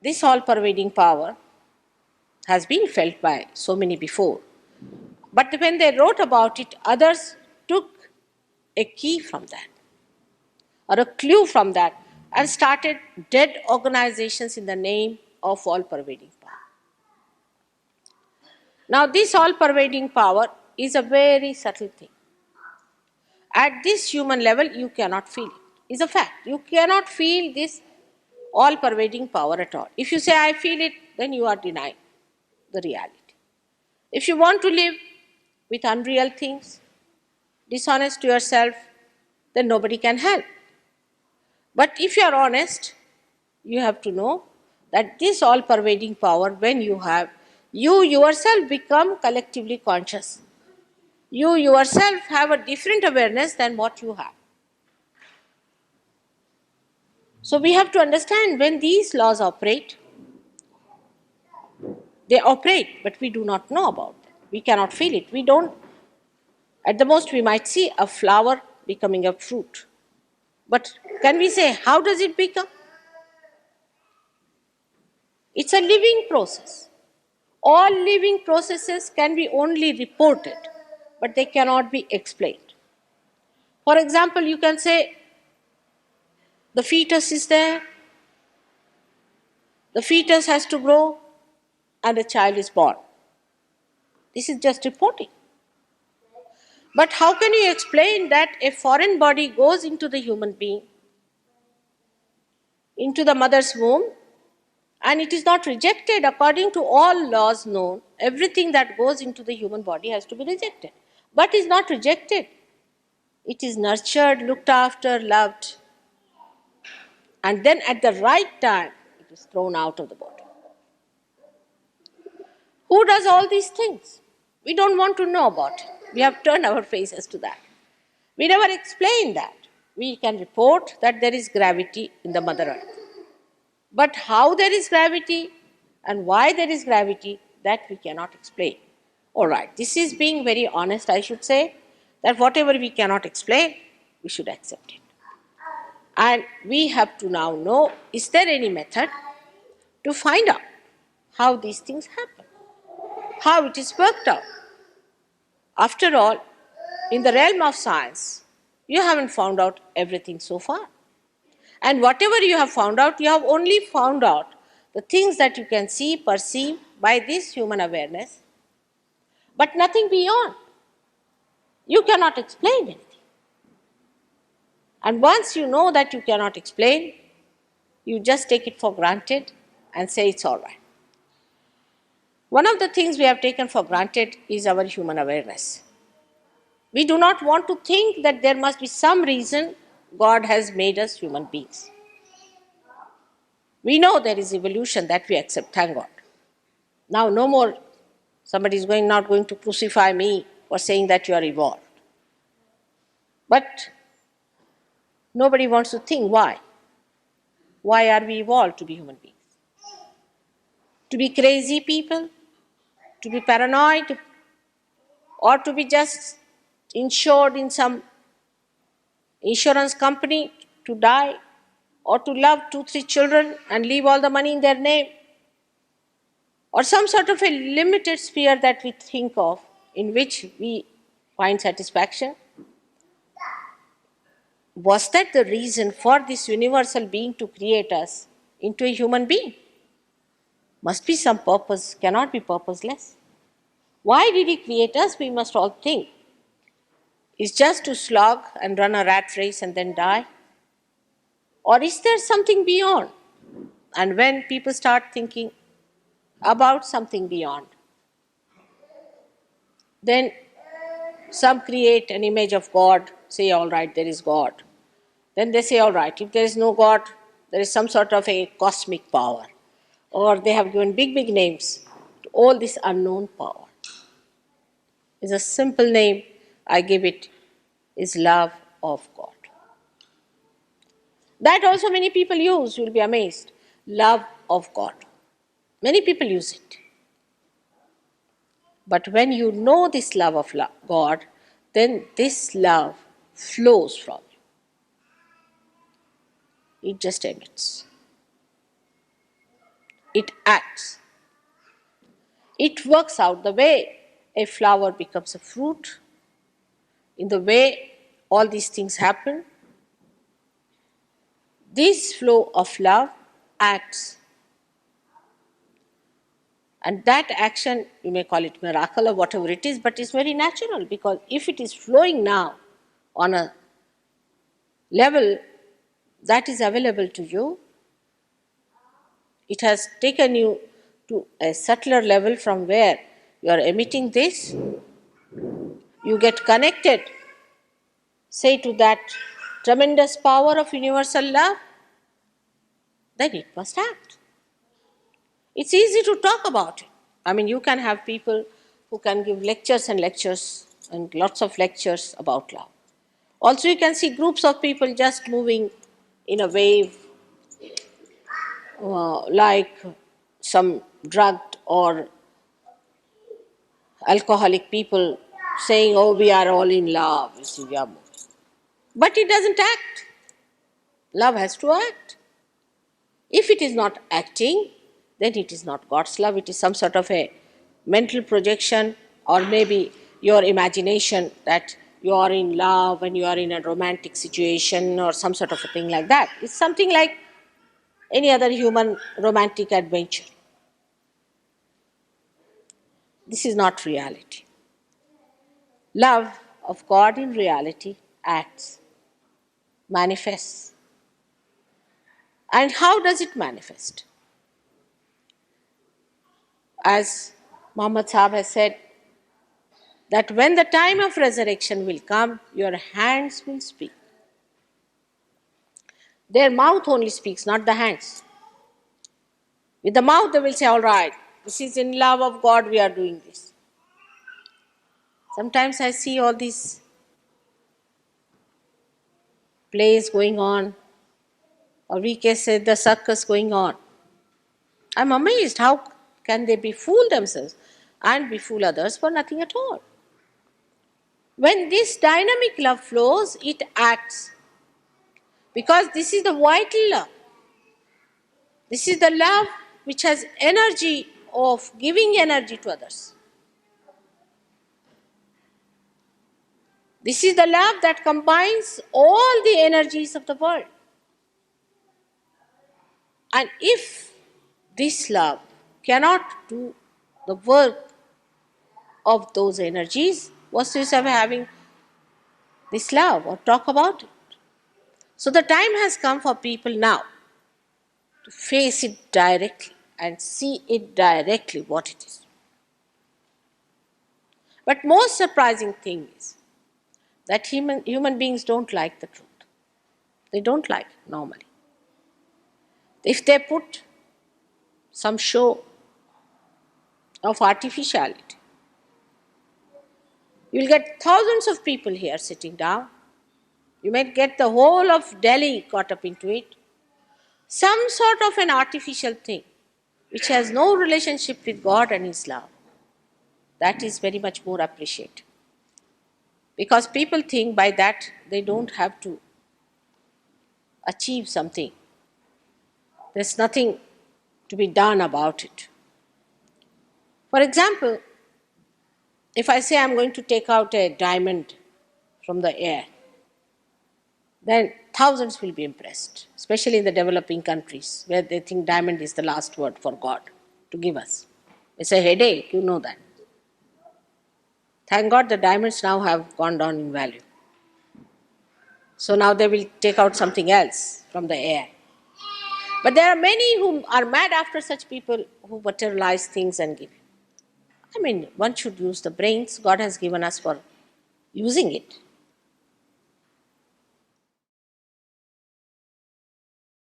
This all-pervading power has been felt by so many before. But when they wrote about it, others took a key from that or a clue from that and started dead organizations in the name of all-pervading power. Now, this all-pervading power is a very subtle thing. At this human level, you cannot feel it. It's a fact. You cannot feel this all-pervading power at all. If you say, I feel it, then you are denying the reality. If you want to live with unreal things, dishonest to yourself, then nobody can help. But if you are honest, you have to know that this all-pervading power, when you have, you yourself become collectively conscious. You yourself have a different awareness than what you have. So we have to understand when these laws operate, they operate, but we do not know about them. We cannot feel it. We don't, at the most we might see a flower becoming a fruit. But can we say, how does it become? It's a living process. All living processes can be only reported, but they cannot be explained. For example, you can say, the fetus is there, the fetus has to grow, and a child is born. This is just reporting. But how can you explain that a foreign body goes into the human being, into the mother's womb, and it is not rejected according to all laws known? Everything that goes into the human body has to be rejected. But is not rejected. It is nurtured, looked after, loved. And then at the right time, it is thrown out of the body. Who does all these things? We don't want to know about it. We have turned our faces to that. We never explain that. We can report that there is gravity in the Mother Earth. But how there is gravity and why there is gravity, that we cannot explain. All right, this is being very honest, I should say, that whatever we cannot explain, we should accept it. And we have to now know, is there any method to find out how these things happen, how it is worked out? After all, in the realm of science, you haven't found out everything so far. And whatever you have found out, you have only found out the things that you can see, perceive by this human awareness, but nothing beyond. You cannot explain anything. And once you know that you cannot explain, you just take it for granted and say it's all right. One of the things we have taken for granted is our human awareness. We do not want to think that there must be some reason God has made us human beings. We know there is evolution, that we accept, thank God. Now no more somebody is not going to crucify me for saying that you are evolved. But nobody wants to think why. Why are we evolved to be human beings? To be crazy people? To be paranoid? Or to be just insured in some insurance company to die? Or to love 2-3 children and leave all the money in their name? Or some sort of a limited sphere that we think of in which we find satisfaction? Was that the reason for this universal being to create us into a human being? Must be some purpose, cannot be purposeless. Why did He create us, we must all think. Is just to slog and run a rat race and then die? Or is there something beyond? And when people start thinking about something beyond, then some create an image of God, say, all right, there is God. Then they say, all right, if there is no God, there is some sort of a cosmic power. Or they have given big, big names to all this unknown power. It's a simple name, I give it, is love of God. That also many people use, you will be amazed. Love of God. Many people use it. But when you know this love of God, then this love flows from you. It just emits. it acts. It works out the way a flower becomes a fruit, in the way all these things happen. This flow of love acts. And that action, you may call it miracle or whatever it is, but it's very natural, because if it is flowing now on a level that is available to you, it has taken you to a subtler level from where you are emitting this, you get connected, say, to that tremendous power of universal love, then it must act. It's easy to talk about it. I mean, you can have people who can give lectures and lectures and lots of lectures about love. Also, you can see groups of people just moving in a wave, like some drugged or alcoholic people saying, oh, we are all in love. You see, we are moving. But it doesn't act. Love has to act. If it is not acting, then it is not God's love. It is some sort of a mental projection, or maybe your imagination that you are in love and you are in a romantic situation or some sort of a thing like that. It's something like any other human romantic adventure. This is not reality. Love of God in reality acts, manifests. And how does it manifest? As Muhammad Sahib has said, that when the time of resurrection will come, your hands will speak. Their mouth only speaks, not the hands. With the mouth they will say, all right, this is in love of God we are doing this. Sometimes I see all these plays going on, or we can say the circus going on. I'm amazed, how can they befool themselves and befool others for nothing at all? When this dynamic love flows, it acts. Because this is the vital love. This is the love which has energy of giving energy to others. This is the love that combines all the energies of the world. And if this love cannot do the work of those energies, what's the use of having this love or talk about it? So the time has come for people now to face it directly and see it directly what it is. But most surprising thing is that human beings don't like the truth. They don't like it normally. If they put some show of artificiality, you'll get thousands of people here sitting down. You might get the whole of Delhi caught up into it. Some sort of an artificial thing which has no relationship with God and His love. That is very much more appreciated. Because people think by that they don't have to achieve something. There's nothing to be done about it. For example, if I say I'm going to take out a diamond from the air, then thousands will be impressed, especially in the developing countries where they think diamond is the last word for God to give us. It's a headache, you know that. Thank God the diamonds now have gone down in value. So now they will take out something else from the air. But there are many who are mad after such people who materialize things and give. I mean, one should use the brains God has given us for using it.